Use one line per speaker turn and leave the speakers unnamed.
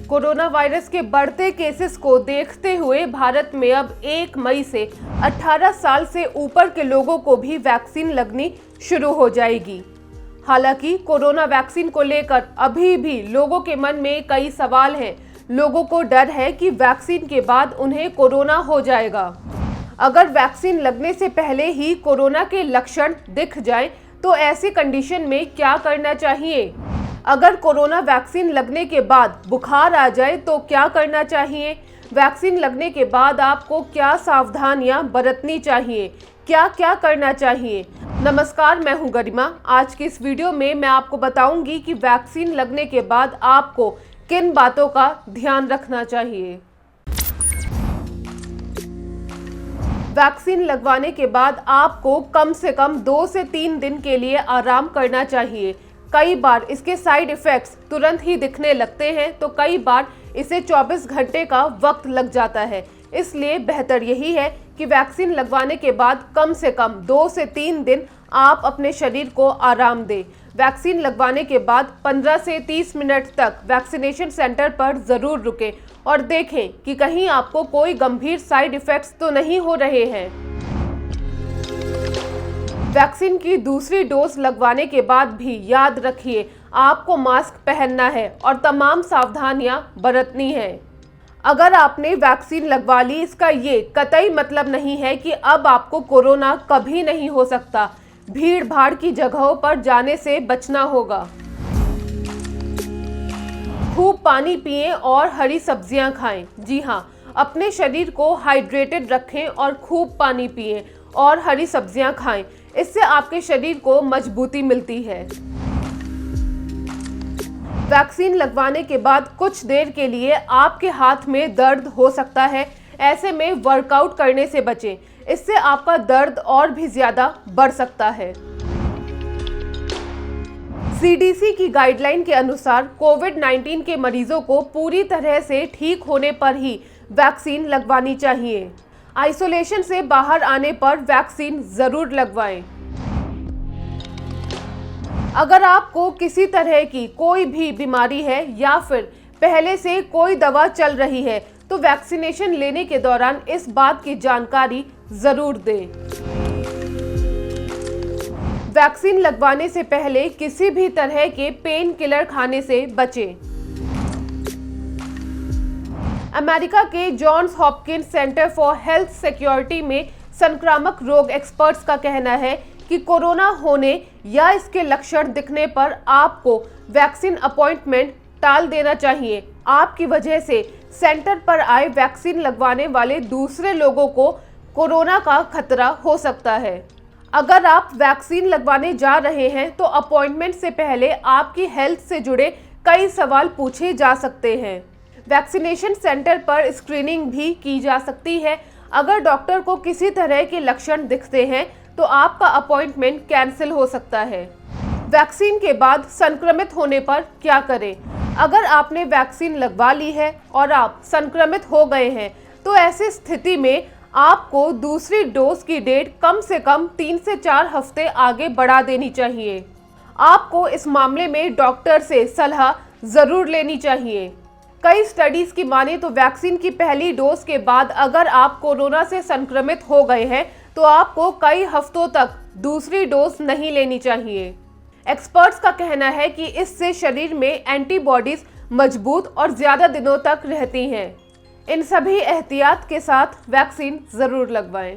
Corona virus के बढ़ते cases को देखते हुए भारत में अब 1 मई से 18 साल से ऊपर के लोगों को भी वैक्सीन लगनी शुरू हो जाएगी। हालांकि कोरोना वैक्सीन को लेकर अभी भी लोगों के मन में कई सवाल हैं। लोगों को डर है कि वैक्सीन के बाद उन्हें कोरोना हो जाएगा। अगर वैक्सीन लगने से पहले ही कोरोना के लक्षण दिख जाएं, तो ऐसी कंडीशन में क्या करना चाहिए? अगर कोरोना वैक्सीन लगने के बाद बुखार आ जाए तो क्या करना चाहिए? वैक्सीन लगने के बाद आपको क्या सावधानियां बरतनी चाहिए? क्या क्या करना चाहिए? नमस्कार, मैं हूं गरिमा। आज की इस वीडियो में मैं आपको बताऊंगी कि वैक्सीन लगने के बाद आपको किन बातों का ध्यान रखना चाहिए। वैक्सीन लगवाने के बाद आपको कम से कम 2 से 3 दिन के लिए आराम करना चाहिए। कई बार इसके साइड इफ़ेक्ट्स तुरंत ही दिखने लगते हैं, तो कई बार इसे 24 घंटे का वक्त लग जाता है। इसलिए बेहतर यही है कि वैक्सीन लगवाने के बाद कम से कम 2 से 3 दिन आप अपने शरीर को आराम दें। वैक्सीन लगवाने के बाद 15 से 30 मिनट तक वैक्सीनेशन सेंटर पर ज़रूर रुकें और देखें कि कहीं आपको कोई गंभीर साइड इफ़ेक्ट्स तो नहीं हो रहे हैं। वैक्सीन की दूसरी डोज लगवाने के बाद भी याद रखिए, आपको मास्क पहनना है और तमाम सावधानियां बरतनी है। अगर आपने वैक्सीन लगवा ली, इसका ये कतई मतलब नहीं है कि अब आपको कोरोना कभी नहीं हो सकता। भीड़ भाड़ की जगहों पर जाने से बचना होगा। खूब पानी पिएं और हरी सब्जियां खाएं। जी हाँ, अपने शरीर को हाइड्रेटेड रखें और खूब पानी पिएं और हरी सब्जियां खाएं। इससे आपके शरीर को मजबूती मिलती है। वैक्सीन लगवाने के बाद कुछ देर के लिए आपके हाथ में दर्द हो सकता है। ऐसे में वर्कआउट करने से बचें, इससे आपका दर्द और भी ज्यादा बढ़ सकता है। CDC की गाइडलाइन के अनुसार कोविड-19 के मरीजों को पूरी तरह से ठीक होने पर ही वैक्सीन लगवानी चाहिए। आइसोलेशन से बाहर आने पर वैक्सीन जरूर लगवाएं। अगर आपको किसी तरह की कोई भी बीमारी है या फिर पहले से कोई दवा चल रही है, तो वैक्सीनेशन लेने के दौरान इस बात की जानकारी जरूर दें। वैक्सीन लगवाने से पहले किसी भी तरह के पेन किलर खाने से बचें। अमेरिका के Johns Hopkins Center for Health Security में संक्रामक रोग एक्सपर्ट्स का कहना है कि कोरोना होने या इसके लक्षण दिखने पर आपको वैक्सीन अपॉइंटमेंट टाल देना चाहिए। आपकी वजह से सेंटर पर आए वैक्सीन लगवाने वाले दूसरे लोगों को कोरोना का खतरा हो सकता है। अगर आप वैक्सीन लगवाने जा रहे हैं तो अपॉइंटमेंट से पहले आपकी हेल्थ से जुड़े कई सवाल पूछे जा सकते हैं। वैक्सीनेशन सेंटर पर स्क्रीनिंग भी की जा सकती है। अगर डॉक्टर को किसी तरह के लक्षण दिखते हैं तो आपका अपॉइंटमेंट कैंसिल हो सकता है। वैक्सीन के बाद संक्रमित होने पर क्या करें? अगर आपने वैक्सीन लगवा ली है और आप संक्रमित हो गए हैं, तो ऐसी स्थिति में आपको दूसरी डोज की डेट कम से कम 3 से 4 हफ्ते आगे बढ़ा देनी चाहिए। आपको इस मामले में डॉक्टर से सलाह जरूर लेनी चाहिए। कई स्टडीज की माने तो वैक्सीन की पहली डोज के बाद अगर आप कोरोना से संक्रमित हो गए हैं, तो आपको कई हफ्तों तक दूसरी डोज नहीं लेनी चाहिए। एक्सपर्ट्स का कहना है कि इससे शरीर में एंटीबॉडीज मजबूत और ज्यादा दिनों तक रहती हैं। इन सभी एहतियात के साथ वैक्सीन जरूर लगवाएं।